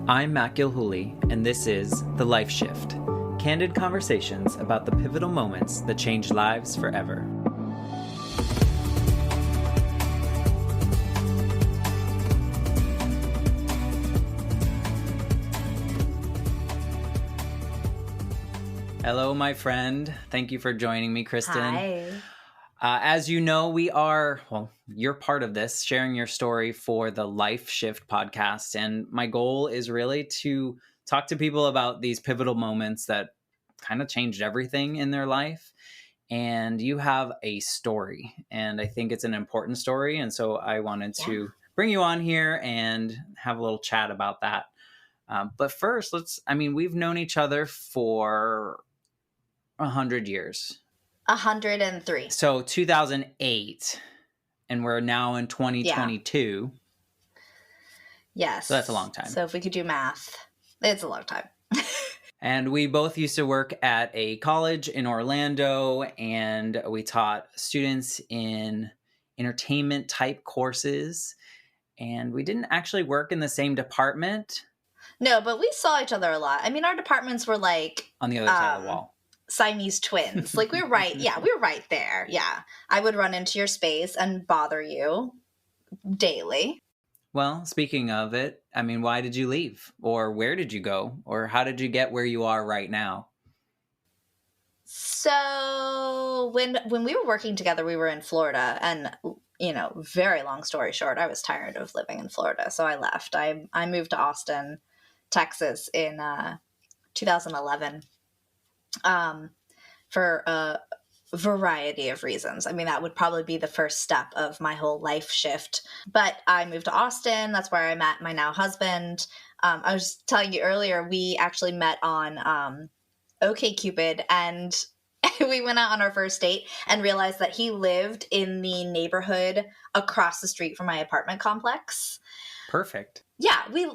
I'm Matt Gilhooly, and this is The Life Shift, candid conversations about the pivotal moments that change lives forever. Hello, my friend. Thank you for joining me, Christin. Hi. As you know, you're part of this, sharing your story for the Life Shift podcast. And my goal is really to talk to people about these pivotal moments that kind of changed everything in their life. And you have a story, and I think it's an important story. And so I wanted to bring you on here and have a little chat about that. But first, we've known each other for 100 years. 103. So 2008, and we're now in 2022. Yes. So that's a long time. So if we could do math, it's a long time. And we both used to work at a college in Orlando, and we taught students in entertainment type courses. And we didn't actually work in the same department. No, but we saw each other a lot. I mean, our departments were like on the other side of the wall. Siamese twins. Like we were right. Yeah, we were right there. Yeah. I would run into your space and bother you daily. Well, speaking of it, why did you leave? Or where did you go? Or how did you get where you are right now? So when we were working together, we were in Florida, and very long story short, I was tired of living in Florida. So I left. I moved to Austin, Texas in 2011. For a variety of reasons. That would probably be the first step of my whole life shift. But I moved to Austin. That's where I met my now husband. I was telling you earlier, we actually met on OkCupid, and we went out on our first date and realized that he lived in the neighborhood across the street from my apartment complex. Perfect. Yeah, we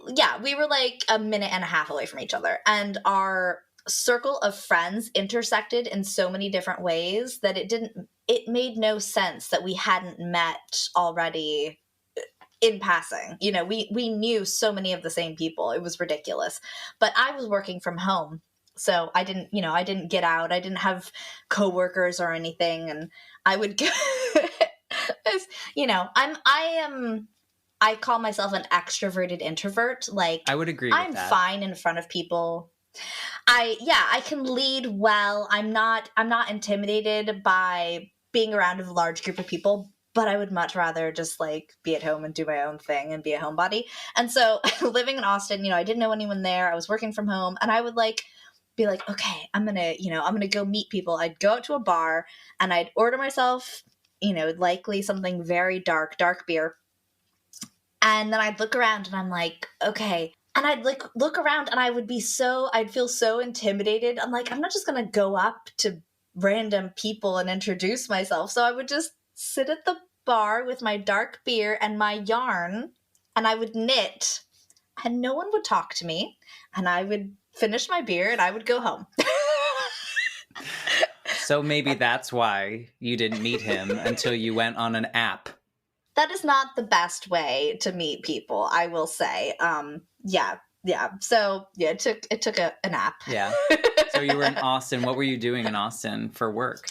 were like a minute and a half away from each other, and our circle of friends intersected in so many different ways that it made no sense that we hadn't met already in passing. We knew so many of the same people. It was ridiculous. But I was working from home, so I didn't get out. I didn't have coworkers or anything, and I would go I call myself an extroverted introvert. Like, I would agree with I'm that. fine in front of people. I can lead well. I'm not intimidated by being around a large group of people, but I would much rather just like be at home and do my own thing and be a homebody. And so living in Austin, I didn't know anyone there. I was working from home, and I would be like, okay, I'm going to go meet people. I'd go out to a bar and I'd order myself, likely something very dark beer. And then I'd look around and I'm like, okay. And I'd look around and I'd feel so intimidated. I'm like, I'm not just going to go up to random people and introduce myself. So I would just sit at the bar with my dark beer and my yarn, and I would knit, and no one would talk to me, and I would finish my beer and I would go home. So maybe that's why you didn't meet him until you went on an app. That is not the best way to meet people, I will say. Yeah. So it took a nap. Yeah. So you were in Austin. What were you doing in Austin for work?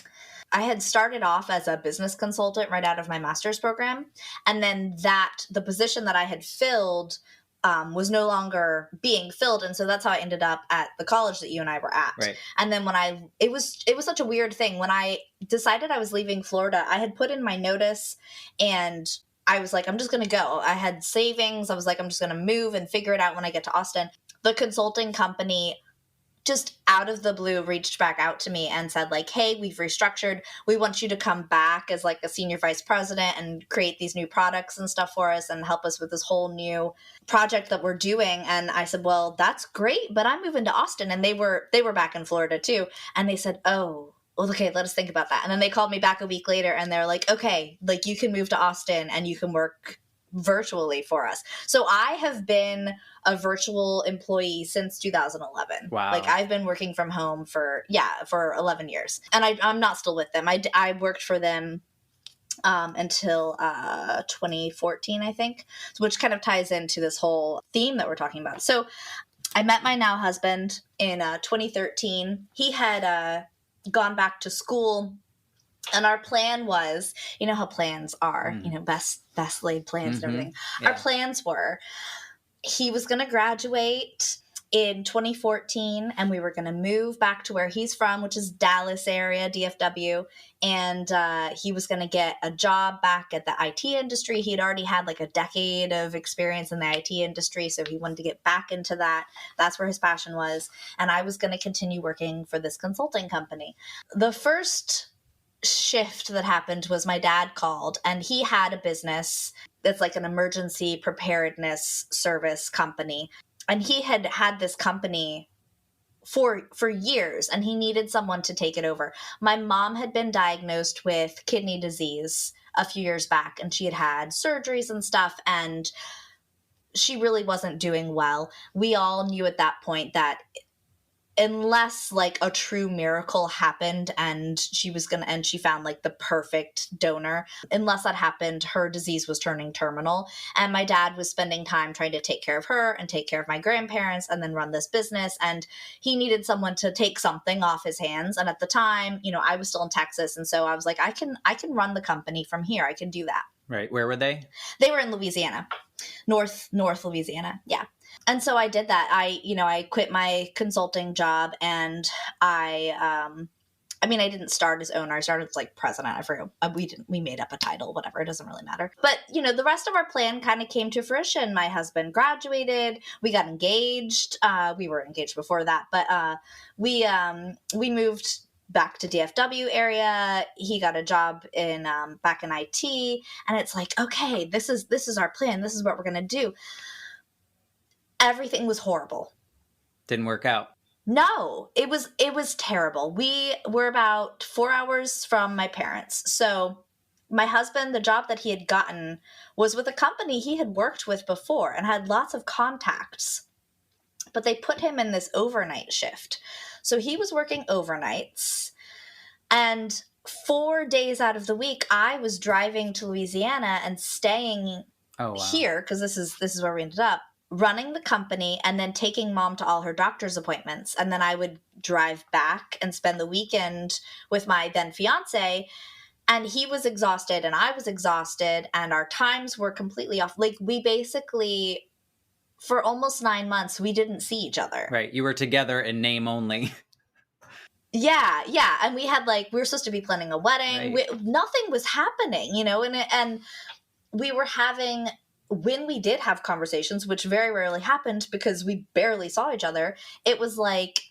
I had started off as a business consultant right out of my master's program. And then the position that I had filled was no longer being filled. And so that's how I ended up at the college that you and I were at. Right. And then it was such a weird thing. When I decided I was leaving Florida, I had put in my notice, and I was like, I'm just going to go. I had savings. I was like, I'm just going to move and figure it out when I get to Austin. The consulting company just out of the blue reached back out to me and said like, hey, we've restructured. We want you to come back as like a senior vice president and create these new products and stuff for us and help us with this whole new project that we're doing. And I said, well, that's great, but I'm moving to Austin. And they were back in Florida too. And they said, oh, well, okay, let us think about that. And then they called me back a week later and they're like, okay, like you can move to Austin and you can work virtually for us. So I have been a virtual employee since 2011. Wow. Like I've been working from home for 11 years, and I'm not still with them. I worked for them until 2014, I think, which kind of ties into this whole theme that we're talking about. So I met my now husband in 2013. He had gone back to school, and our plan was, you know how plans are, best laid plans and everything. Yeah. Our plans were, he was going to graduate in 2014, and we were going to move back to where he's from, which is Dallas area, DFW. And he was going to get a job back at the IT industry. He had already had like a decade of experience in the IT industry, so he wanted to get back into that. That's where his passion was. And I was going to continue working for this consulting company. The first shift that happened was my dad called, and he had a business that's like an emergency preparedness service company. And he had had this company for years, and he needed someone to take it over. My mom had been diagnosed with kidney disease a few years back, and she had had surgeries and stuff, and she really wasn't doing well. We all knew at that point that unless like a true miracle happened and she found like the perfect donor, unless that happened, her disease was turning terminal. And my dad was spending time trying to take care of her and take care of my grandparents and then run this business. And he needed someone to take something off his hands. And at the time, I was still in Texas. And so I was like, I can run the company from here. I can do that. Right. Where were they? They were in Louisiana, North Louisiana. Yeah. And so I did that. I quit my consulting job, and I didn't start as owner. I started as like president. I forgot. We made up a title, whatever. It doesn't really matter. But, the rest of our plan kind of came to fruition. My husband graduated. We got engaged. We were engaged before that, but we moved back to DFW area. He got a job in back in IT, and it's like, okay, this is our plan. This is what we're going to do. Everything was horrible. Didn't work out. No, it was terrible. We were about 4 hours from my parents. So my husband, the job that he had gotten was with a company he had worked with before and had lots of contacts, but they put him in this overnight shift. So he was working overnights, and 4 days out of the week, I was driving to Louisiana and staying here, because this is where we ended up, running the company and then taking mom to all her doctor's appointments. And then I would drive back and spend the weekend with my then fiance. And he was exhausted and I was exhausted, and our times were completely off. Like, we basically, for almost 9 months, we didn't see each other. Right. You were together in name only. Yeah. And we had we were supposed to be planning a wedding. Right. Nothing was happening, and we were having, when we did have conversations, which very rarely happened because we barely saw each other, it was like,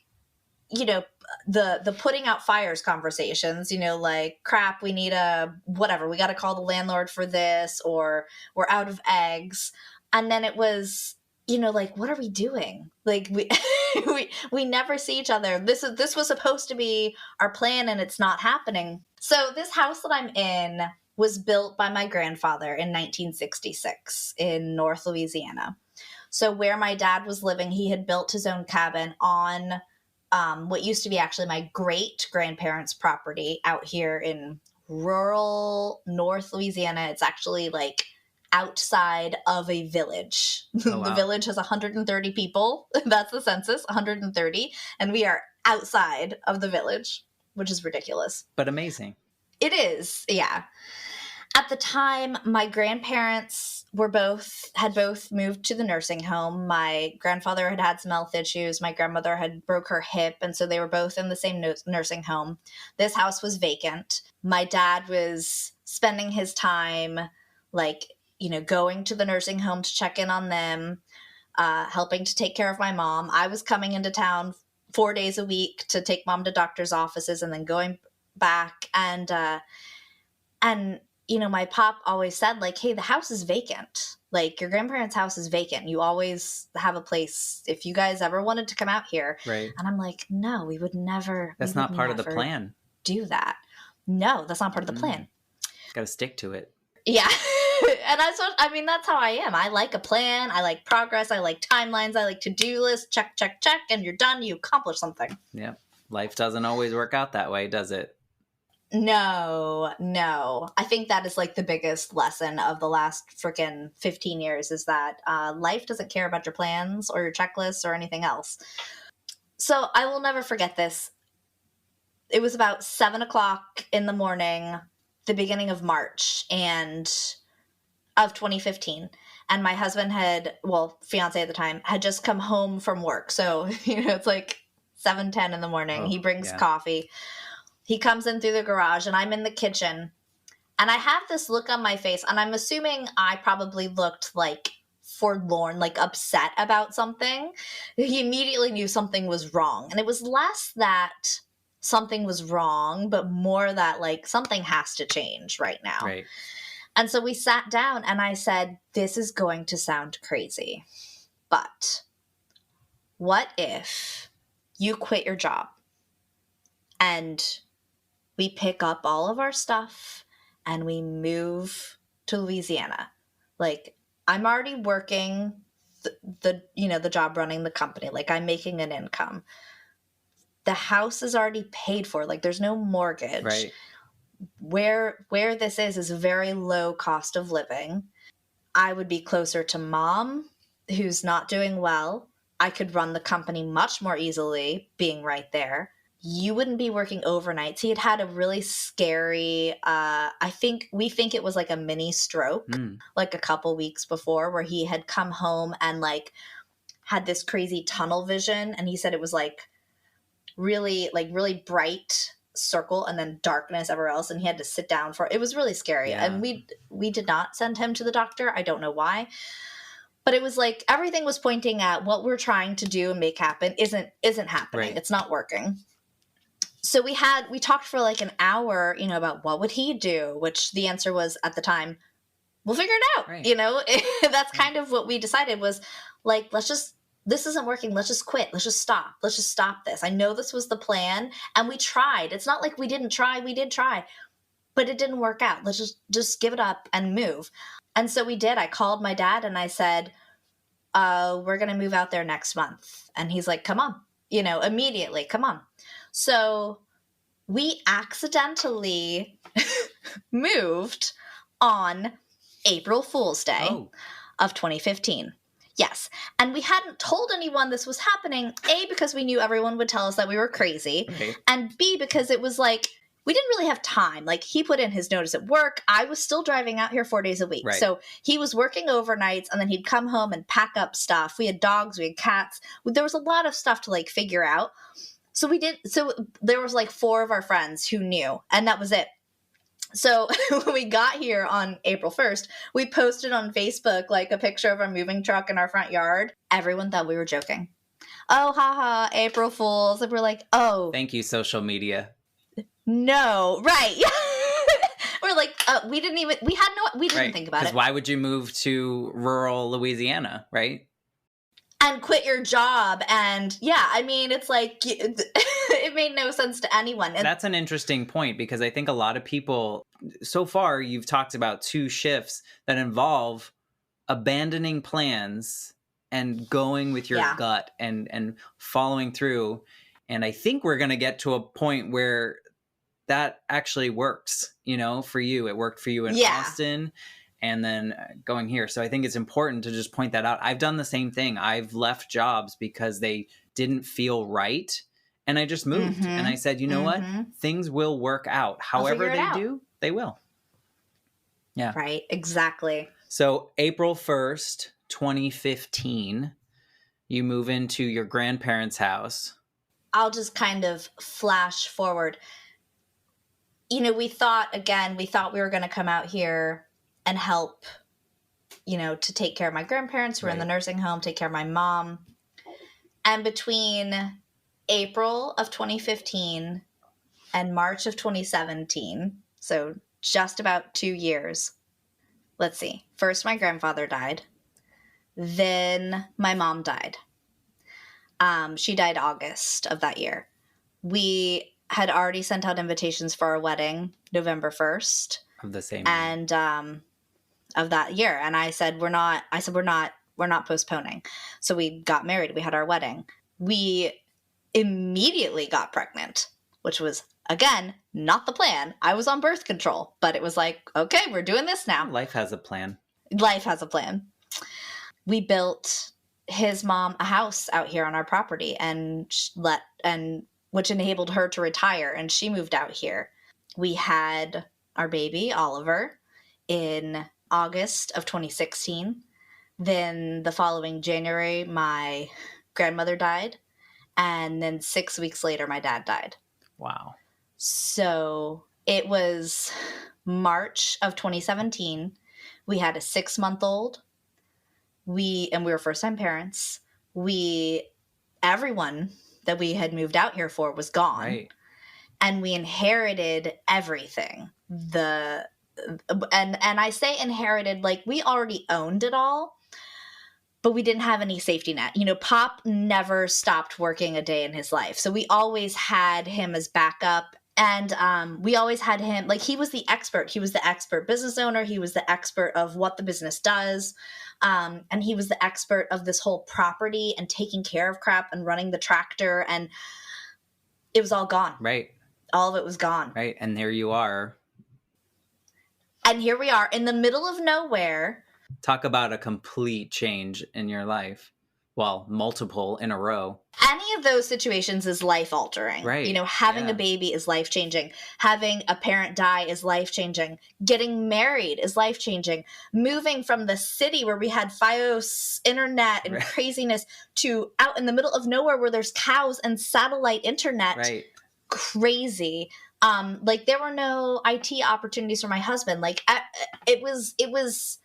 the putting out fires conversations, like, crap, we need whatever, we got to call the landlord for this, or we're out of eggs. And then it was, what are we doing? Like, we never see each other. This was supposed to be our plan, and it's not happening. So this house that I'm in was built by my grandfather in 1966 in North Louisiana. So where my dad was living, he had built his own cabin on what used to be actually my great-grandparents' property out here in rural North Louisiana. It's actually like outside of a village. Oh, wow. The village has 130 people. That's the census, 130. And we are outside of the village, which is ridiculous. But amazing. It is, yeah. At the time, my grandparents had both moved to the nursing home. My grandfather had had some health issues. My grandmother had broke her hip, and so they were both in the same nursing home. This house was vacant. My dad was spending his time, going to the nursing home to check in on them, helping to take care of my mom. I was coming into town 4 days a week to take mom to doctor's offices and then going back. And my pop always said, hey, the house is vacant. Your grandparents' house is vacant. You always have a place if you guys ever wanted to come out here. Right. And I'm like, no, we would never. That's not part of the plan. Do that. No, that's not part of the plan. Got to stick to it. Yeah. And that's how I am. I like a plan. I like progress. I like timelines. I like to-do lists. Check, check, check. And you're done. You accomplish something. Yeah. Life doesn't always work out that way, does it? No. I think that is like the biggest lesson of the last freaking 15 years is that life doesn't care about your plans or your checklists or anything else. So I will never forget this. It was about 7:00 in the morning, the beginning of March of 2015. And my husband fiance at the time, had just come home from work. So, it's like 7:10 in the morning. He brings coffee. He comes in through the garage and I'm in the kitchen and I have this look on my face and I'm assuming I probably looked like forlorn, like upset about something. He immediately knew something was wrong. And it was less that something was wrong, but more that like something has to change right now. Right. And so we sat down and I said, this is going to sound crazy, but what if you quit your job and we pick up all of our stuff and we move to Louisiana? Like, I'm already working the job running the company. Like, I'm making an income. The house is already paid for. Like, there's no mortgage. Right. Where this is a very low cost of living. I would be closer to mom, who's not doing well. I could run the company much more easily being right there. You wouldn't be working overnights. He had a really scary, we think it was like a mini stroke, like a couple weeks before, where he had come home and like had this crazy tunnel vision. And he said it was like really bright circle and then darkness everywhere else. And he had to sit down it was really scary. Yeah. And we did not send him to the doctor. I don't know why. But it was like everything was pointing at what we're trying to do and make happen isn't happening. Right. It's not working. So we talked for like an hour, about what would he do, which the answer was at the time, we'll figure it out. Right. That's kind of what we decided was like, this isn't working. Let's just quit. Let's just stop. Let's just stop this. I know this was the plan and we tried. It's not like we didn't try. We did try, but it didn't work out. Let's just give it up and move. And so we did. I called my dad and I said, we're going to move out there next month. And he's like, come on, immediately, come on. So we accidentally moved on April Fool's Day of 2015. Yes. And we hadn't told anyone this was happening, A, because we knew everyone would tell us that we were crazy, Okay. and B, because it was like, we didn't really have time. Like, he put in his notice at work. I was still driving out here 4 days a week. Right. So he was working overnights and then he'd come home and pack up stuff. We had dogs, we had cats. There was a lot of stuff to like figure out. So there was like 4 of our friends who knew, and that was it. So when we got here on April 1st, we posted on Facebook like a picture of our moving truck in our front yard. Everyone thought we were joking. Oh, haha, April Fools. And we're like, oh. Thank you, social media. No, right. We're like, we didn't Right. think about it. Because why would you move to rural Louisiana, right? And quit your job. And yeah, I mean, it's like, it made no sense to anyone. And that's an interesting point, because I think a lot of people, so far you've talked about 2 shifts that involve abandoning plans and going with your gut and following through. And I think we're going to get to a point where that actually works, for you. It worked for you in Austin and then going here. So I think it's important to just point that out. I've done the same thing. I've left jobs because they didn't feel right. And I just moved. And I said, you know what? Things will work out. However they do, they will. Yeah. Right. Exactly. So April 1st, 2015, you move into your grandparents' house. I'll just kind of flash forward. We thought we were going to come out here and help, to take care of my grandparents who were in the nursing home, take care of my mom. And between April of 2015 and March of 2017, so just about 2 years, let's see. First, my grandfather died. Then my mom died. She died August of that year. We had already sent out invitations for our wedding November 1st. Of the same year. And of that year. And I said, we're not postponing. So we got married. We had our wedding. We immediately got pregnant, which was Again, not the plan. I was on birth control, but it was like, okay, we're doing this now. Life has a plan. Life has a plan. We built his mom a house out here on our property which enabled her to retire, and she moved out here. We had our baby, Oliver, in August of 2016. Then the following January, my grandmother died. And then 6 weeks later, my dad died. Wow. So it was March of 2017. We had a 6-month-old. We were first-time parents. Everyone that we had moved out here for was gone. Right. And we inherited everything. And I say inherited, like we already owned it all, but we didn't have any safety net. You know, Pop never stopped working a day in his life. So we always had him as backup. And we always had him, like he was the expert. He was the expert business owner. He was the expert of what the business does. And he was the expert of this whole property and taking care of crap and running the tractor. And it was all gone. Right. All of it was gone. Right. And there you are. And here we are in the middle of nowhere. Talk about a complete change in your life. Well, multiple in a row. Any of those situations is life altering. Right. You know, having a baby is life changing. Having a parent die is life changing. Getting married is life changing. Moving from the city where we had Fios internet and craziness to out in the middle of nowhere where there's cows and satellite internet. Right. Crazy. Like there were no IT opportunities for my husband. Like it was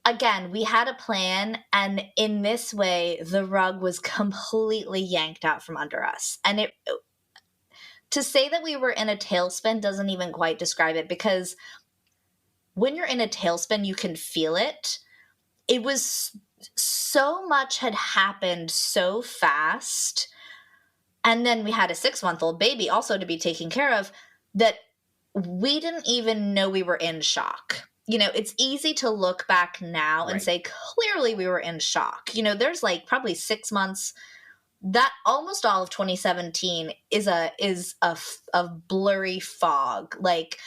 again, we had a plan, and in this way, the rug was completely yanked out from under us. And to say that we were in a tailspin doesn't even quite describe it, because when you're in a tailspin, you can feel it. It was so much had happened so fast. And then we had a 6-month-old baby also to be taken care of, that we didn't even know we were in shock. You know, it's easy to look back now and say, clearly we were in shock. You know, there's like probably 6 months that almost all of 2017 is a blurry fog. Like,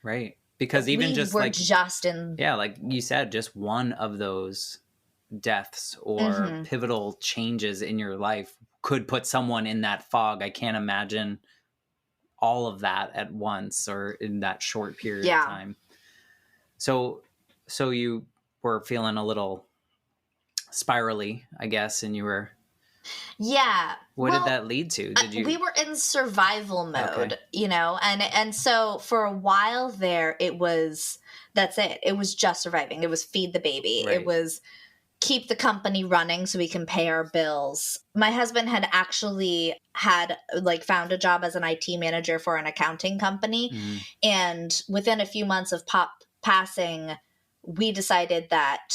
right. Because even we just were like, just in, yeah, like you said, just one of those deaths or pivotal changes in your life could put someone in that fog. I can't imagine all of that at once or in that short period of time. So you were feeling a little spirally, I guess, and you were... Yeah. What did that lead to? We were in survival mode, you know, and so for a while there, that's it. It was just surviving. It was feed the baby. Right. It was keep the company running so we can pay our bills. My husband had actually found a job as an IT manager for an accounting company. And within a few months of Pop passing, we decided that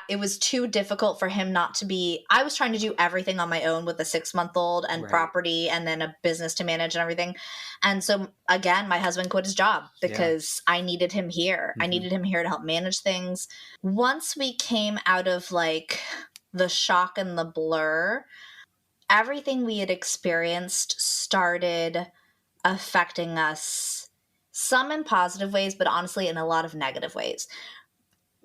it was too difficult for him not to be. I was trying to do everything on my own with a 6-month-old and property and then a business to manage and everything. And so again, my husband quit his job because I needed him here. I needed him here to help manage things. Once we came out of like the shock and the blur, everything we had experienced started affecting us, some in positive ways, but honestly in a lot of negative ways.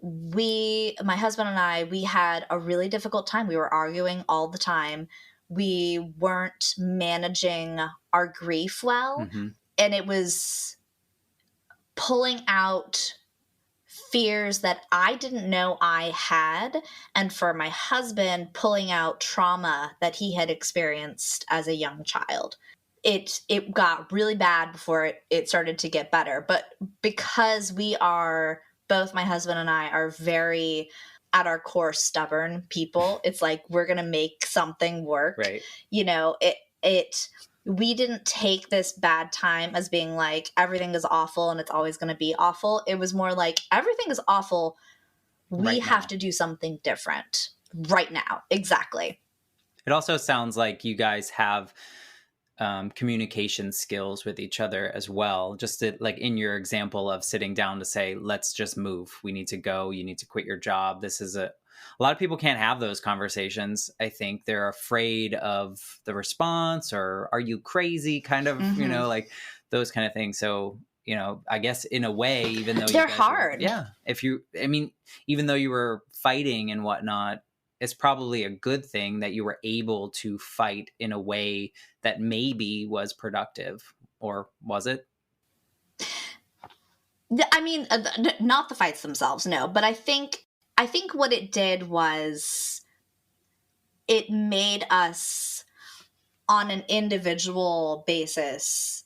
My husband and I, we had a really difficult time. We were arguing all the time. We weren't managing our grief well. And it was pulling out fears that I didn't know I had. And for my husband, pulling out trauma that he had experienced as a young child. It got really bad before it started to get better. But because both my husband and I are very, at our core, stubborn people. It's like, we're going to make something work. Right. You know, we didn't take this bad time as being like, everything is awful and it's always going to be awful. It was more like, everything is awful. We have to do something different right now. Exactly. It also sounds like you guys have communication skills with each other as well. Just like in your example of sitting down to say, let's just move. We need to go. You need to quit your job. This is a lot of people can't have those conversations. I think they're afraid of the response, or are you crazy, kind of, like those kind of things. So, I guess in a way, even though they're hard. Even though you were fighting and whatnot, it's probably a good thing that you were able to fight in a way that maybe was productive, or was it? I mean, not the fights themselves, no. But I think what it did was it made us, on an individual basis,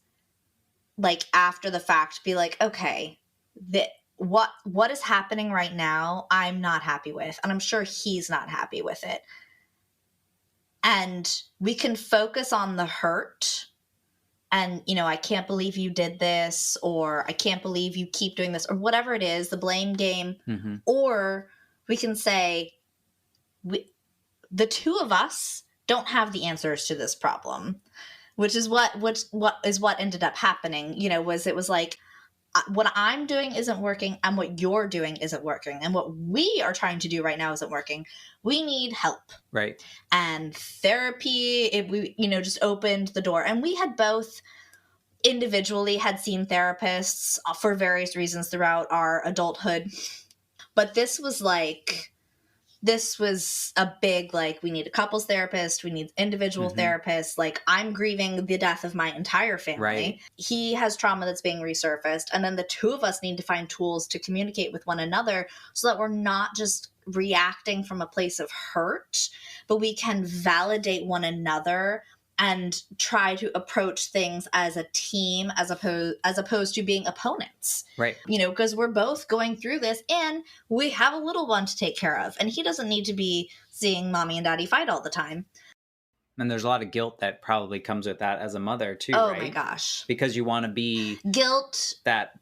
like after the fact, be like, okay, what is happening right now, I'm not happy with, and I'm sure he's not happy with it. And we can focus on the hurt. And, I can't believe you did this, or I can't believe you keep doing this, or whatever it is, the blame game. Mm-hmm. Or we can say, the two of us don't have the answers to this problem, which is what ended up happening, it was like, what I'm doing isn't working, and what you're doing isn't working, and what we are trying to do right now isn't working. We need help. Right. And therapy, we just opened the door. And we had both individually had seen therapists for various reasons throughout our adulthood. But this was a big, we need a couples therapist, we need individual therapists. I'm grieving the death of my entire family. Right. He has trauma that's being resurfaced. And then the two of us need to find tools to communicate with one another so that we're not just reacting from a place of hurt, but we can validate one another and try to approach things as a team, as opposed to being opponents. Right. Because we're both going through this, and we have a little one to take care of, and he doesn't need to be seeing mommy and daddy fight all the time. And there's a lot of guilt that probably comes with that as a mother too, oh right? My gosh. Because you want to be guilt, that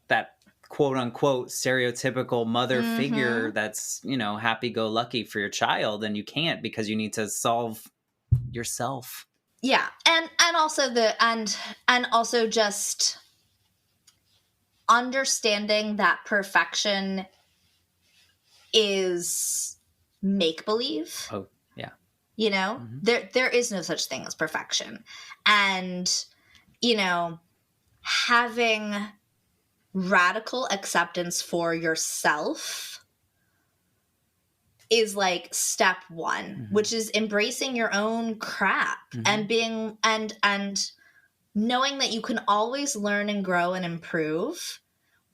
quote unquote stereotypical mother figure that's, happy-go-lucky for your child, and you can't, because you need to solve yourself. Yeah. And also just understanding that perfection is make-believe. Oh, yeah. There is no such thing as perfection. And, having radical acceptance for yourself is step one, which is embracing your own crap and being and knowing that you can always learn and grow and improve,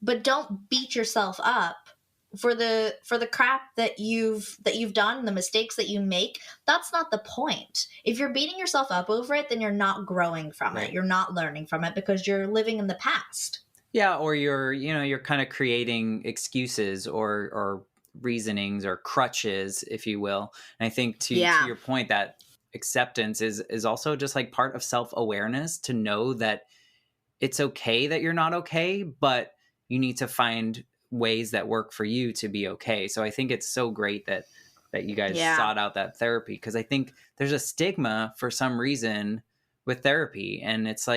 but don't beat yourself up for the crap that you've done, the mistakes that you make. That's not the point. If you're beating yourself up over it, then you're not growing from it. You're not learning from it, because you're living in the past. Yeah, or you're kind of creating excuses or reasonings or crutches, if you will. And I think to your point, that acceptance is also just part of self-awareness, to know that it's okay that you're not okay, but you need to find ways that work for you to be okay. So I think it's so great that you guys sought out that therapy, because I think there's a stigma for some reason with therapy, and it's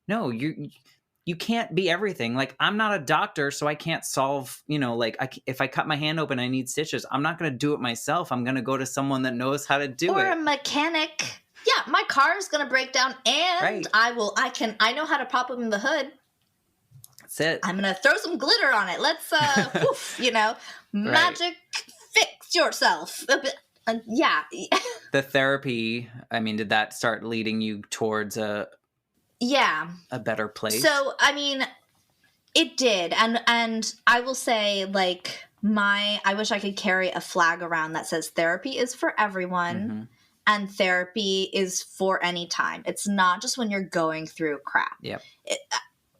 no, you can't be everything. I'm not a doctor, so I can't solve, if I cut my hand open, I need stitches. I'm not going to do it myself. I'm going to go to someone that knows how to do it. Or a mechanic. Yeah, my car is going to break down, and I know how to pop open the hood. That's it. I'm going to throw some glitter on it. Let's, magic fix yourself. Yeah. The therapy, did that start leading you towards a better place? So, it did. And I will say, I wish I could carry a flag around that says therapy is for everyone, and therapy is for any time. It's not just when you're going through crap. Yep.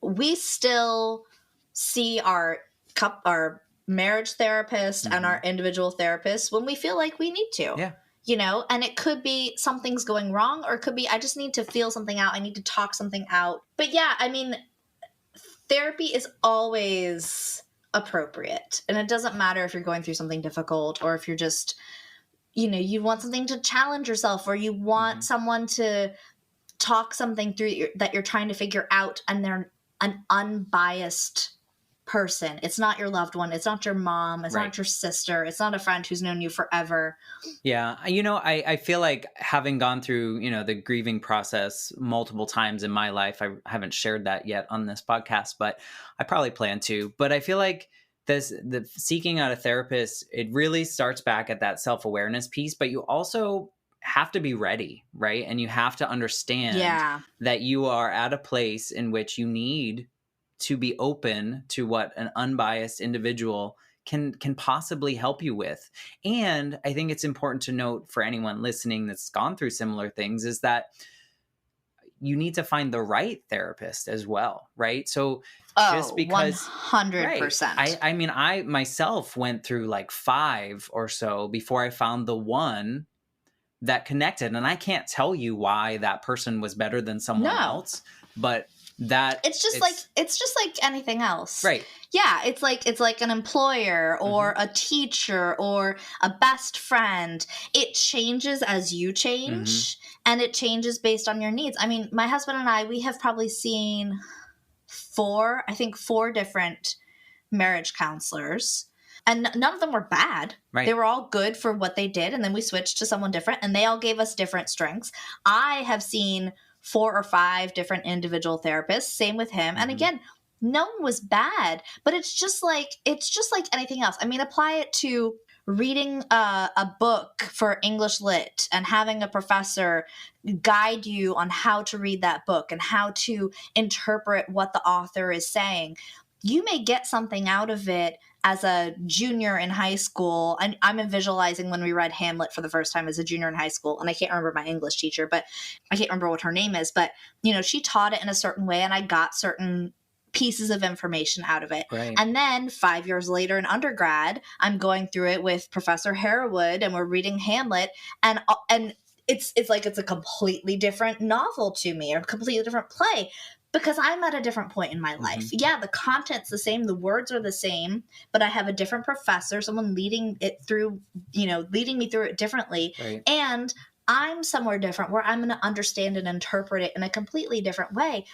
We still see our marriage therapist and our individual therapist when we feel like we need to. Yeah. And it could be something's going wrong, or it could be I just need to feel something out. I need to talk something out. But yeah, therapy is always appropriate. And it doesn't matter if you're going through something difficult, or if you're just, you want something to challenge yourself, or you want someone to talk something through that you're trying to figure out, and they're an unbiased person. It's not your loved one. It's not your mom. It's not your sister. It's not a friend who's known you forever. Yeah. I feel like having gone through, the grieving process multiple times in my life, I haven't shared that yet on this podcast, but I probably plan to. But I feel like the seeking out a therapist, it really starts back at that self-awareness piece, but you also have to be ready, right? And you have to understand that you are at a place in which you need to be open to what an unbiased individual can possibly help you with. And I think it's important to note for anyone listening that's gone through similar things is that you need to find the right therapist as well, right? So just because 100%. Right, I mean, I myself went through like 5 or so before I found the one that connected. And I can't tell you why that person was better than someone else, but it's just like anything else. Right. Yeah, it's like an employer or a teacher or a best friend. It changes as you change, and it changes based on your needs. I mean, my husband and I, we have probably seen 4 different marriage counselors. And none of them were bad. Right. They were all good for what they did. And then we switched to someone different, and they all gave us different strengths. I have seen 4 or 5 different individual therapists. Same with him. And again, no one was bad, but it's just like anything else. I mean, apply it to reading a book for English Lit and having a professor guide you on how to read that book and how to interpret what the author is saying. You may get something out of it as a junior in high school. And I'm visualizing when we read Hamlet for the first time as a junior in high school. And I can't remember my English teacher, but I can't remember what her name is. But, she taught it in a certain way, and I got certain pieces of information out of it. Right. And then 5 years later in undergrad, I'm going through it with Professor Harwood, and we're reading Hamlet, and it's like it's a completely different novel to me, or a completely different play, because I'm at a different point in my life. Yeah, the content's the same, the words are the same, but I have a different professor, someone leading me through it differently. Right. And I'm somewhere different where I'm going to understand and interpret it in a completely different way.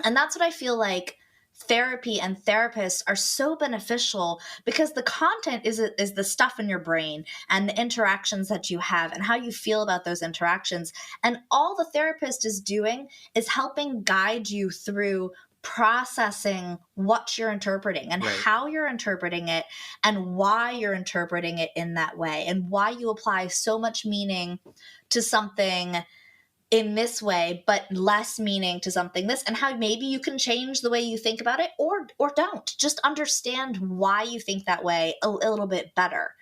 And that's what I feel like therapy and therapists are so beneficial, because the content is the stuff in your brain and the interactions that you have and how you feel about those interactions. And all the therapist is doing is helping guide you through processing what you're interpreting and how you're interpreting it and why you're interpreting it in that way and why you apply so much meaning to something in this way, but less meaning to something this, and how maybe you can change the way you think about it, or don't. Just understand why you think that way a little bit better,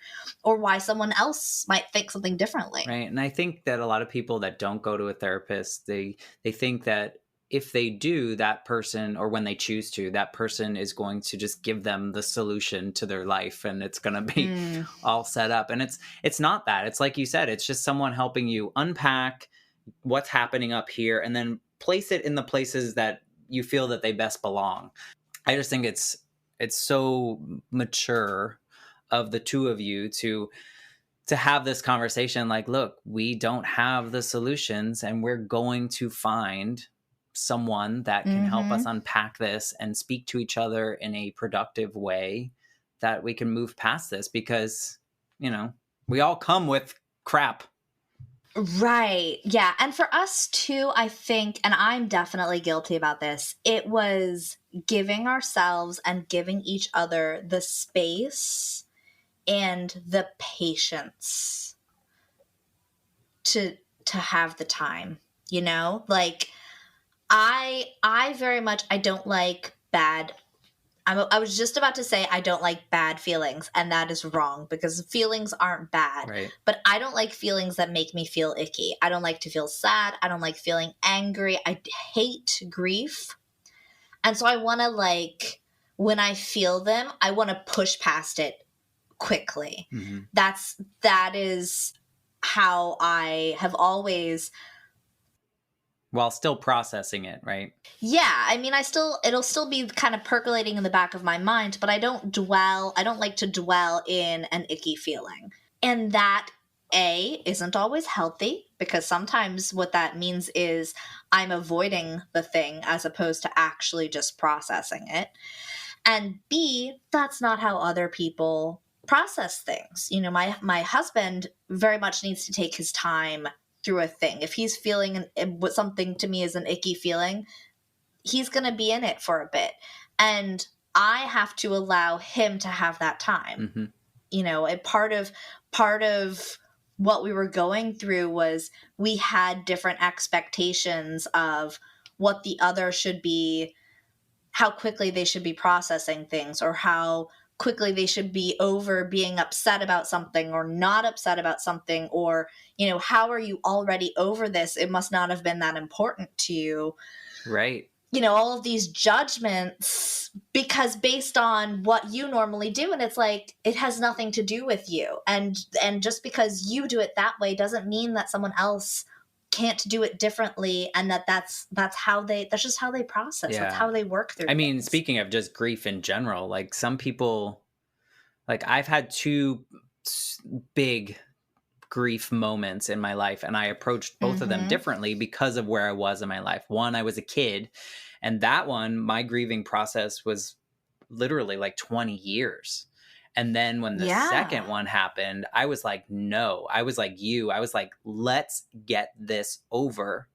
or why someone else might think something differently. Right. And I think that a lot of people that don't go to a therapist, they think that if they do, that person, or when they choose to, that person is going to just give them the solution to their life, and it's going to be all set up. And it's not that. It's like you said, it's just someone helping you unpack what's happening up here and then place it in the places that you feel that they best belong. I just think it's so mature of the two of you to have this conversation. Like, look, we don't have the solutions, and we're going to find someone that can help us unpack this and speak to each other in a productive way, that we can move past this, because, we all come with crap. Right. Yeah. And for us too, I think, and I'm definitely guilty about this, it was giving ourselves and giving each other the space and the patience to have the time, like I very much, I don't like bad. I was just about to say I don't like bad feelings, and that is wrong, because feelings aren't bad. Right. But I don't like feelings that make me feel icky. I don't like to feel sad. I don't like feeling angry. I hate grief. And so I want to, when I feel them, I want to push past it quickly. That is how I have always... While still processing it, right? Yeah, I mean, it'll still be kind of percolating in the back of my mind, but I don't like to dwell in an icky feeling. And that, isn't always healthy, because sometimes what that means is I'm avoiding the thing as opposed to actually just processing it. And B, that's not how other people process things. You know, my husband very much needs to take his time through a thing. If he's feeling what something to me is an icky feeling, he's going to be in it for a bit. And I have to allow him to have that time. Mm-hmm. You know, a part of what we were going through was we had different expectations of what the other should be, how quickly they should be processing things, or how quickly they should be over being upset about something or not upset about something, or, you know, how are you already over this? It must not have been that important to you. Right. You know, all of these judgments, because based on what you normally do, and it's like, it has nothing to do with you. And just because you do it that way doesn't mean that someone else can't do it differently, and that's just how they process. Yeah. That's how they work through I mean, things. speaking of just grief in general, like some people, like I've had two big grief moments in my life, and I approached both of them differently because of where I was in my life. One, I was a kid, and that one, my grieving process was literally like 20 years. And then when the second one happened, I was like, no, I was like you. I was like, let's get this over.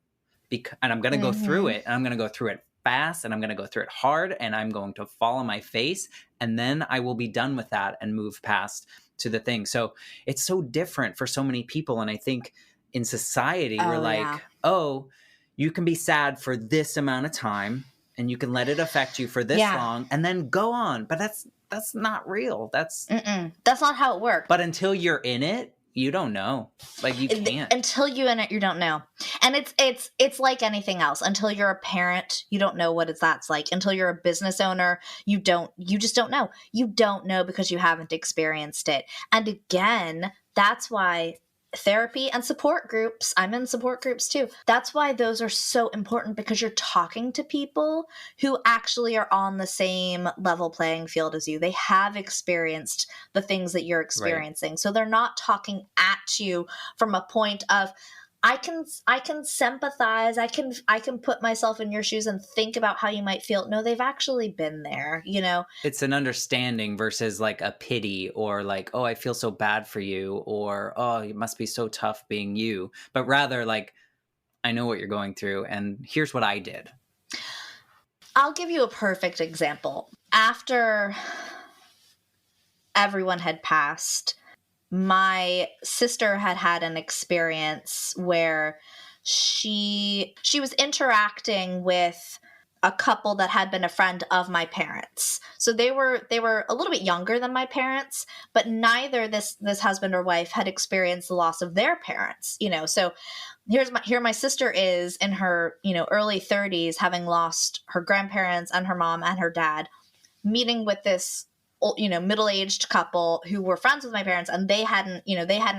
And I'm going to go through it. And I'm going to go through it fast. And I'm going to go through it hard. And I'm going to fall on my face. And then I will be done with that and move past to the thing. So it's so different for so many people. And I think in society, we're like, oh, you can be sad for this amount of time. And you can let it affect you for this long and then go on. But that's not real. That's not how it works. But until you're in it, you don't know. Like you can't. Until you're in it, you don't know. And it's like anything else. Until you're a parent, you don't know what that's like. Until you're a business owner, you just don't know. You don't know because you haven't experienced it. And again, that's why therapy and support groups, I'm in support groups too. That's why those are so important, because you're talking to people who actually are on the same level playing field as you. They have experienced the things that you're experiencing. Right. So they're not talking at you from a point of, I can sympathize. I can put myself in your shoes and think about how you might feel. No, they've actually been there, you know. It's an understanding versus like a pity, or like, oh, I feel so bad for you, or oh, it must be so tough being you. But rather like, I know what you're going through and here's what I did. I'll give you a perfect example. After everyone had passed, my sister had an experience where she was interacting with a couple that had been a friend of my parents. So they were a little bit younger than my parents, but neither this husband or wife had experienced the loss of their parents, you know. So here my sister is in her, you know, early 30s, having lost her grandparents and her mom and her dad, meeting with this, you know, middle-aged couple who were friends with my parents, and they hadn't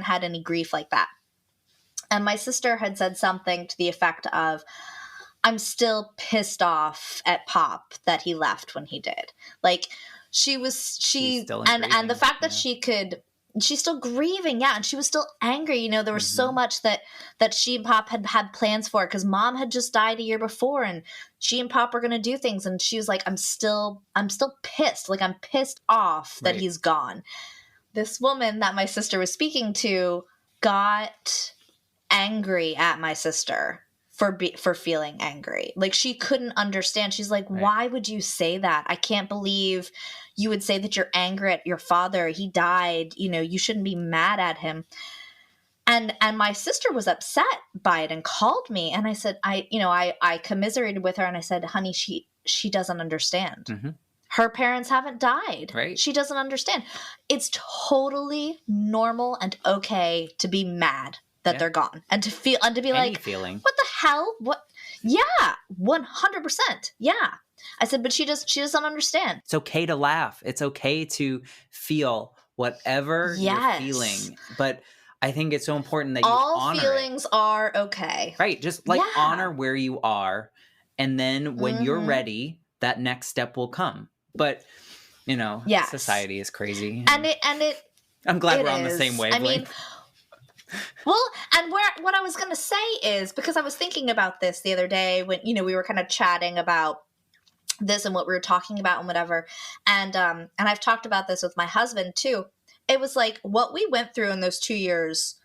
had any grief like that. And my sister had said something to the effect of, I'm still pissed off at Pop that he left when he did. Like and the fact that she's still grieving. Yeah. And she was still angry. You know, there was so much that she and Pop had plans for, because Mom had just died a year before and she and Pop were going to do things. And she was like, I'm still pissed. Like, I'm pissed off that he's gone. This woman that my sister was speaking to got angry at my sister for feeling angry. Like, she couldn't understand. She's like, why would you say that? I can't believe you would say that you're angry at your father. He died. You know, you shouldn't be mad at him. And my sister was upset by it and called me. And I said, I commiserated with her and I said, honey, she doesn't understand. Mm-hmm. Her parents haven't died. Right. She doesn't understand. It's totally normal and okay to be mad that they're gone, and to feel, and to be like, feeling. What the hell? What? Yeah, 100%. Yeah. I said, but she doesn't understand. It's okay to laugh. It's okay to feel whatever you're feeling. But I think it's so important that you honor it. All feelings are okay. Right. Just like honor where you are. And then when you're ready, that next step will come. But, you know, society is crazy. And it I'm glad we're on the same wavelength. I mean, well, and what I was going to say is, because I was thinking about this the other day when, you know, we were kind of chatting about this and what we were talking about and whatever. And I've talked about this with my husband too. It was like what we went through in those 2 years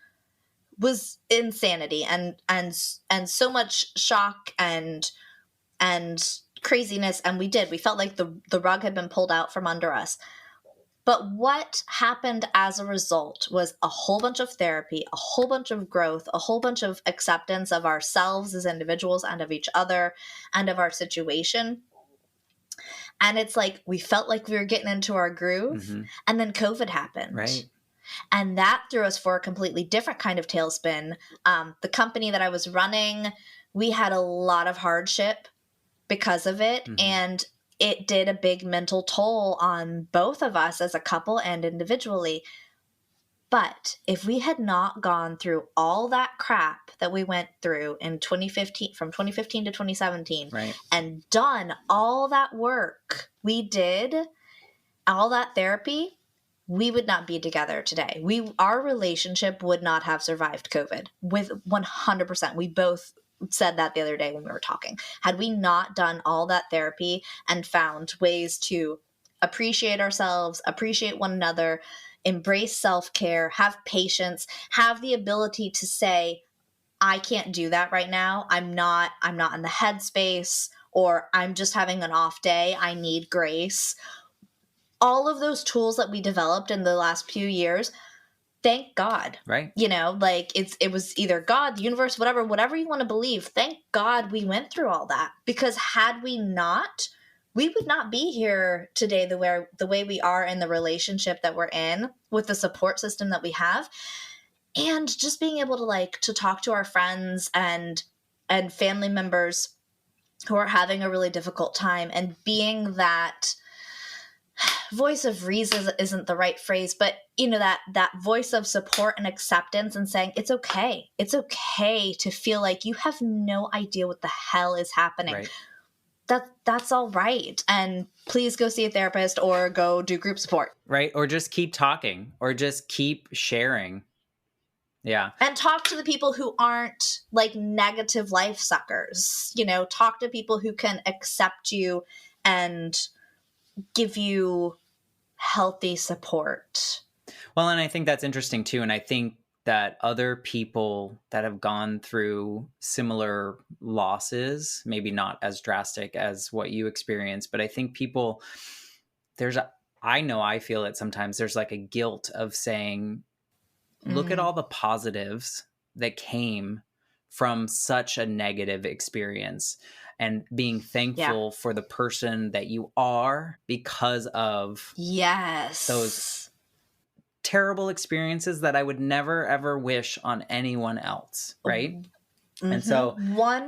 was insanity and so much shock and craziness. And we felt like the rug had been pulled out from under us. But what happened as a result was a whole bunch of therapy, a whole bunch of growth, a whole bunch of acceptance of ourselves as individuals and of each other and of our situation. And it's like we felt like we were getting into our groove, Mm-hmm. and then COVID happened. Right. And that threw us for a completely different kind of tailspin. The company that I was running, we had a lot of hardship because of it. Mm-hmm. And it did a big mental toll on both of us as a couple and individually. But if we had not gone through all that crap that we went through in 2015, from 2015 to 2017, Right. and done all that work we did, all that therapy, we would not be together today. Our relationship would not have survived COVID with 100%. We both said that the other day when we were talking. Had we not done all that therapy and found ways to appreciate ourselves, appreciate one another, embrace self-care, have patience, have the ability to say, I can't do that right now. I'm not in the headspace, or I'm just having an off day. I need grace. All of those tools that we developed in the last few years, thank God. Right. You know, like it was either God, the universe, whatever you want to believe. Thank God we went through all that, because had we not, we would not be here today the way we are in the relationship that we're in, with the support system that we have, and just being able to talk to our friends and family members who are having a really difficult time, and being that voice of reason isn't the right phrase, but that voice of support and acceptance, and saying it's okay. It's okay to feel like you have no idea what the hell is happening. Right. That's all right. And please go see a therapist or go do group support. Right. Or just keep talking, or just keep sharing. Yeah. And talk to the people who aren't like negative life suckers. Talk to people who can accept you and give you healthy support. Well, and I think that's interesting too. And I think that other people that have gone through similar losses, maybe not as drastic as what you experienced, but I think I feel it sometimes, there's like a guilt of saying, look at all the positives that came from such a negative experience, and being thankful for the person that you are because of those terrible experiences that I would never, ever wish on anyone else. Right. Mm-hmm. And so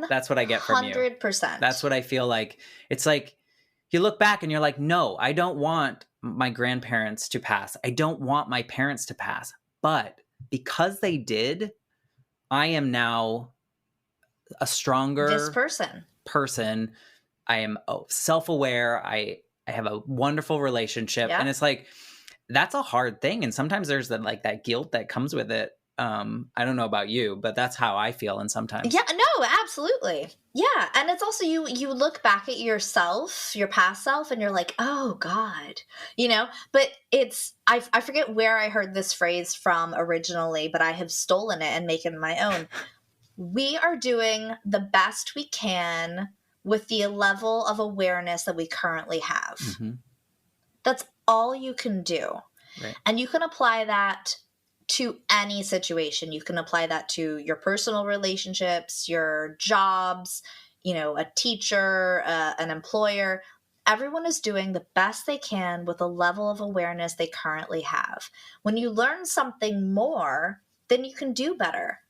that's what I get from you. 100%. That's what I feel like. It's like you look back and you're like, no, I don't want my grandparents to pass. I don't want my parents to pass. But because they did, I am now a stronger this person. I am self-aware. I have a wonderful relationship. And it's like, that's a hard thing. And sometimes there's that guilt that comes with it. I don't know about you, but that's how I feel. And sometimes. Yeah, no, absolutely. Yeah. And it's also, you look back at yourself, your past self, and you're like, oh God, but I forget where I heard this phrase from originally, but I have stolen it and make it my own. We are doing the best we can with the level of awareness that we currently have. Mm-hmm. That's all you can do. Right. And you can apply that to any situation. You can apply that to your personal relationships, your jobs, a teacher, an employer. Everyone is doing the best they can with the level of awareness they currently have. When you learn something more, then you can do better.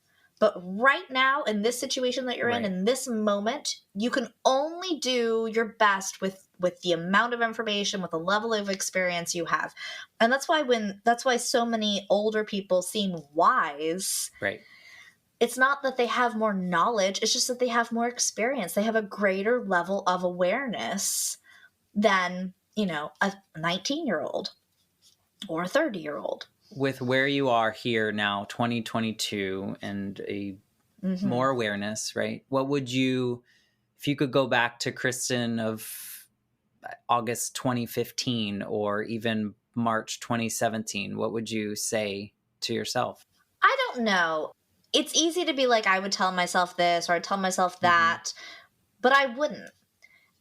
But right now, in this situation that you're in this moment, you can only do your best with the amount of information, with the level of experience you have. And that's why so many older people seem wise. Right. It's not that they have more knowledge, it's just that they have more experience. They have a greater level of awareness than, a 19-year-old or a 30-year-old. With where you are here now, 2022, and more awareness, right? What would you, if you could go back to Christin of August 2015 or even March 2017, what would you say to yourself? I don't know. It's easy to be like, I would tell myself this or I'd tell myself that, but I wouldn't.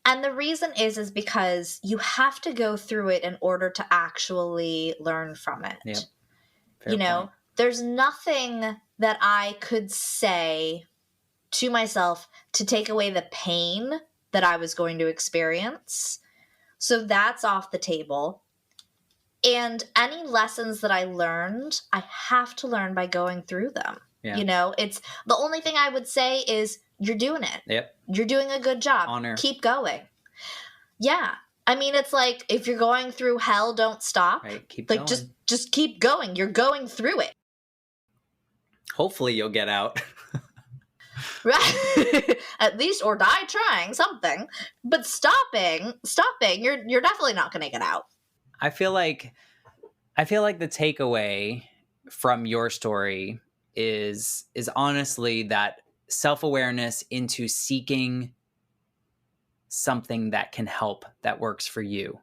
And the reason is because you have to go through it in order to actually learn from it. Yep. Fair You know, point. there's nothing that I could say to myself to take away the pain that I was going to experience. So that's off the table. And any lessons that I learned, I have to learn by going through them. Yeah. You know, it's the only thing I would say is you're doing it. Yep. You're doing a good job. Honor. Keep going. Yeah. I mean, it's like if you're going through hell, don't stop. Right. Keep Like going. just keep going. You're going through it. Hopefully you'll get out. Right. At least, or die trying something. But stopping, you're definitely not going to get out. I feel like the takeaway from your story is honestly that self-awareness into seeking something that can help, that works for you,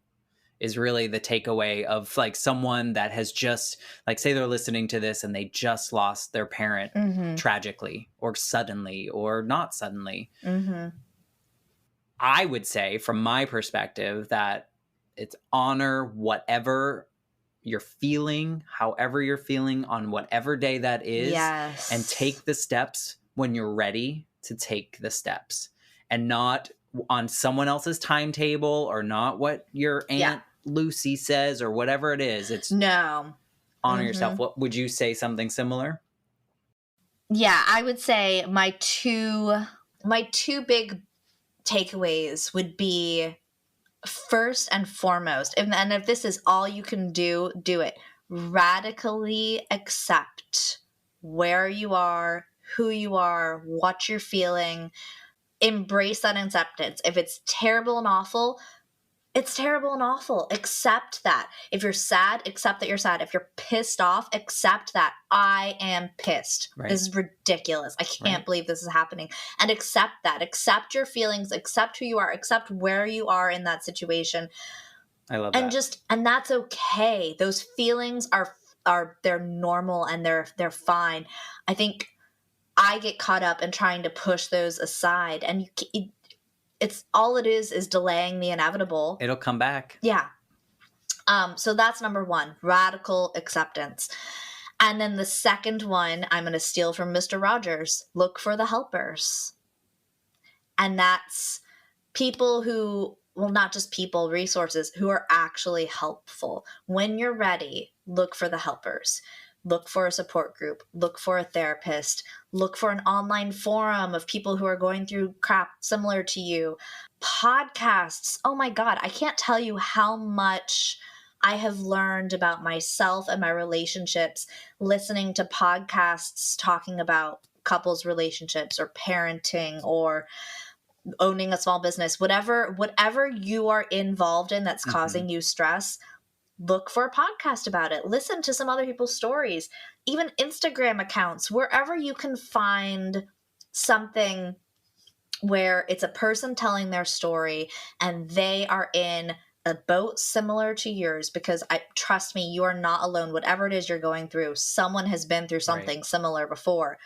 is really the takeaway of like someone that has just, like, say they're listening to this and they just lost their parent tragically or suddenly or not suddenly. I would say from my perspective that it's honor whatever you're feeling, however you're feeling on whatever day that is. Yes. And take the steps when you're ready to take the steps, and not on someone else's timetable or not what your Aunt Lucy says or whatever it is. It's no. Honor yourself. What would you say? Something similar? Yeah, I would say my two big takeaways would be, first and foremost, and if this is all you can do, do it. Radically accept where you are, who you are, what you're feeling. Embrace that acceptance. If it's terrible and awful, it's terrible and awful. Accept that. If you're sad, accept that you're sad. If you're pissed off, accept that I am pissed. Right. This is ridiculous. I can't believe this is happening. And accept that. Accept your feelings. Accept who you are. Accept where you are in that situation. I love that. And that's okay. Those feelings are they're normal and they're fine. I think I get caught up in trying to push those aside, and it's all it is delaying the inevitable. It'll come back. Yeah. So that's number one, radical acceptance. And then the second one, I'm going to steal from Mr. Rogers. Look for the helpers. And that's people who, well, not just people, resources who are actually helpful. When you're ready, look for the helpers. Look for a support group. Look for a therapist. Look for an online forum of people who are going through crap similar to you. Podcasts. Oh my God, I can't tell you how much I have learned about myself and my relationships listening to podcasts talking about couples relationships or parenting or owning a small business. Whatever you are involved in that's causing you stress, look for a podcast about it. Listen to some other people's stories, even Instagram accounts, wherever you can find something where it's a person telling their story and they are in a boat similar to yours, because trust me, you are not alone. Whatever it is you're going through, someone has been through something similar before.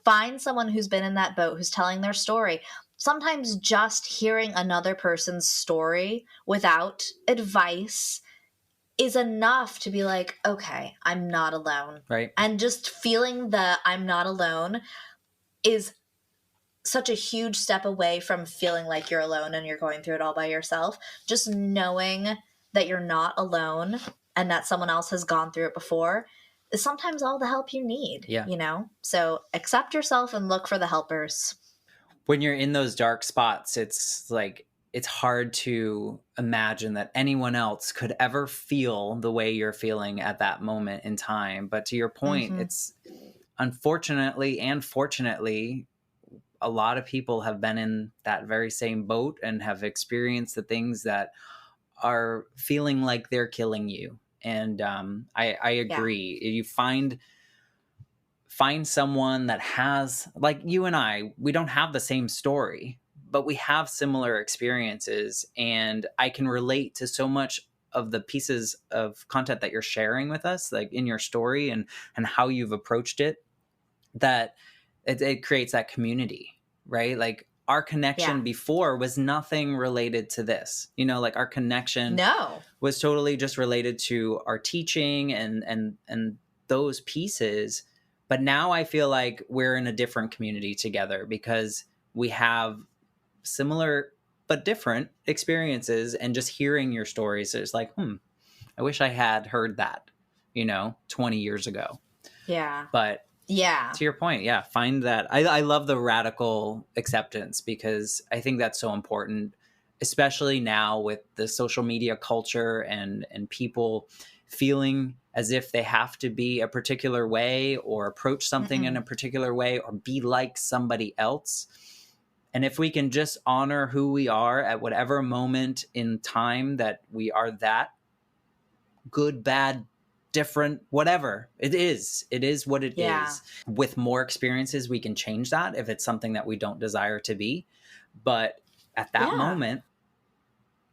Find someone who's been in that boat, who's telling their story. Sometimes just hearing another person's story without advice is enough to be like, okay, I'm not alone. Right. And just feeling the I'm not alone is such a huge step away from feeling like you're alone and you're going through it all by yourself. Just knowing that you're not alone and that someone else has gone through it before is sometimes all the help you need. Yeah. You know? So accept yourself and look for the helpers. When you're in those dark spots, it's like, it's hard to imagine that anyone else could ever feel the way you're feeling at that moment in time. But to your point, it's unfortunately and fortunately, a lot of people have been in that very same boat and have experienced the things that are feeling like they're killing you. And I agree. Yeah. You find someone that has, like you and I, we don't have the same story, but we have similar experiences, and I can relate to so much of the pieces of content that you're sharing with us, like in your story and how you've approached it, that it creates that community, right? Like our connection before was nothing related to this, you know, like our connection was totally just related to our teaching and those pieces. But now I feel like we're in a different community together because we have similar but different experiences, and just hearing your stories is like, I wish I had heard that, 20 years ago. Yeah. But to your point, find that. I love the radical acceptance, because I think that's so important, especially now with the social media culture and people feeling as if they have to be a particular way or approach something in a particular way or be like somebody else. And if we can just honor who we are at whatever moment in time, that we are that good, bad, different, whatever it is what it is. With more experiences, we can change that if it's something that we don't desire to be. But at that moment,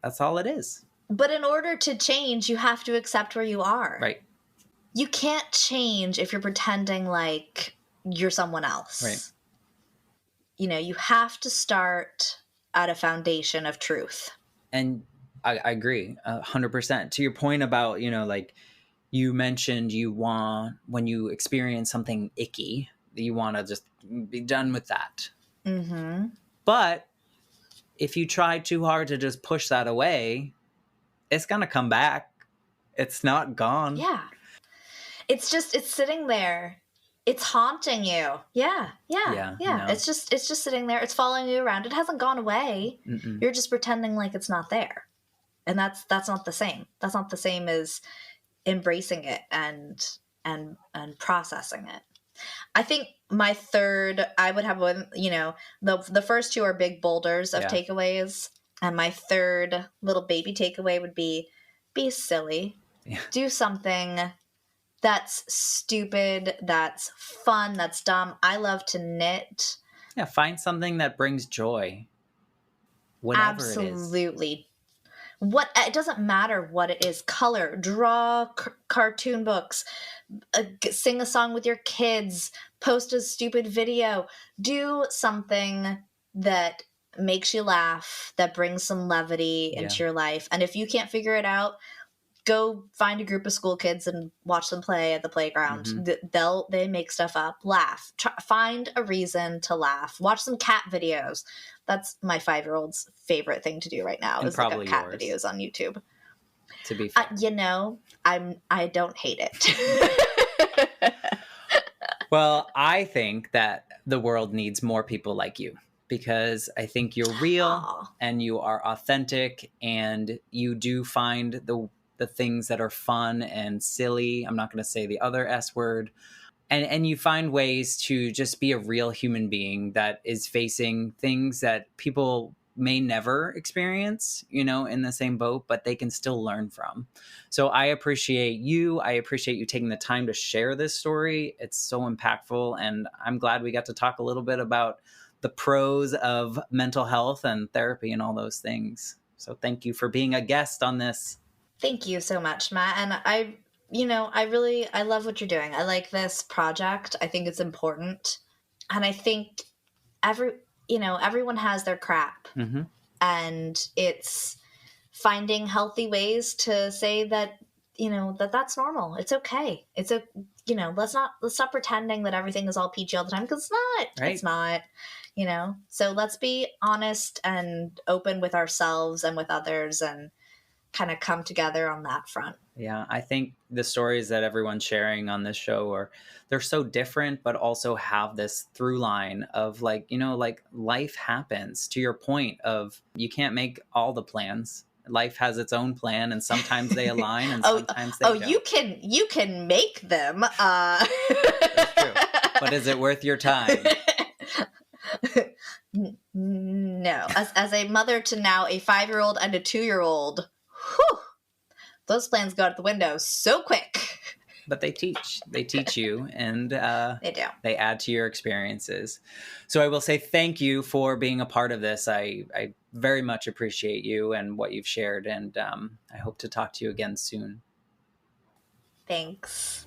that's all it is. But in order to change, you have to accept where you are. Right. You can't change if you're pretending like you're someone else. Right. You have to start at a foundation of truth. And I agree 100%. To your point about, like you mentioned, when you experience something icky, you want to just be done with that. Mm-hmm. But if you try too hard to just push that away, it's going to come back. It's not gone. Yeah. It's sitting there. It's haunting you. Yeah. No. It's just sitting there. It's following you around. It hasn't gone away. Mm-mm. You're just pretending like it's not there. And that's not the same. That's not the same as embracing it and processing it. I think my third, I would have one, the first two are big boulders of takeaways. And my third little baby takeaway would be silly. Yeah. Do something that's stupid, that's fun, that's dumb. I love to knit. Yeah, find something that brings joy. Whatever it is. Absolutely. It doesn't matter what it is. Color, draw cartoon books, sing a song with your kids, post a stupid video. Do something that makes you laugh, that brings some levity into your life. And if you can't figure it out, go find a group of school kids and watch them play at the playground. Mm-hmm. They make stuff up. Laugh. Find a reason to laugh. Watch some cat videos. That's my 5-year-old's favorite thing to do right now. Is look up cat videos on YouTube. To be fair, I don't hate it. Well, I think that the world needs more people like you, because I think you're real and you are authentic, and you do find the things that are fun and silly. I'm not going to say the other S word. And you find ways to just be a real human being that is facing things that people may never experience, in the same boat, but they can still learn from. So I appreciate you. I appreciate you taking the time to share this story. It's so impactful. And I'm glad we got to talk a little bit about the pros of mental health and therapy and all those things. So thank you for being a guest on this. Thank you so much, Matt. And I love what you're doing. I like this project. I think it's important. And I think everyone has their crap. Mm-hmm. And it's finding healthy ways to say that, that's normal. It's okay. Let's stop pretending that everything is all peachy all the time, because it's not. Right. It's not. So let's be honest and open with ourselves and with others, and kind of come together on that front. Yeah, I think the stories that everyone's sharing on this show they're so different, but also have this through line of like life happens. To your point of, you can't make all the plans. Life has its own plan, and sometimes they align and sometimes they don't. You can make them. That's true. But is it worth your time? No. As a mother to now a 5-year-old and a 2-year-old, those plans go out the window so quick. but they teach. They teach you, and They do. they add to your experiences. So I will say thank you for being a part of this. I very much appreciate you and what you've shared, and I hope to talk to you again soon. Thanks.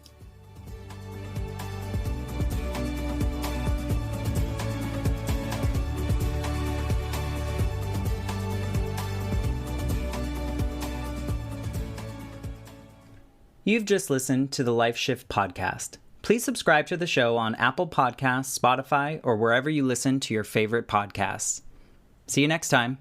You've just listened to the Life Shift podcast. Please subscribe to the show on Apple Podcasts, Spotify, or wherever you listen to your favorite podcasts. See you next time.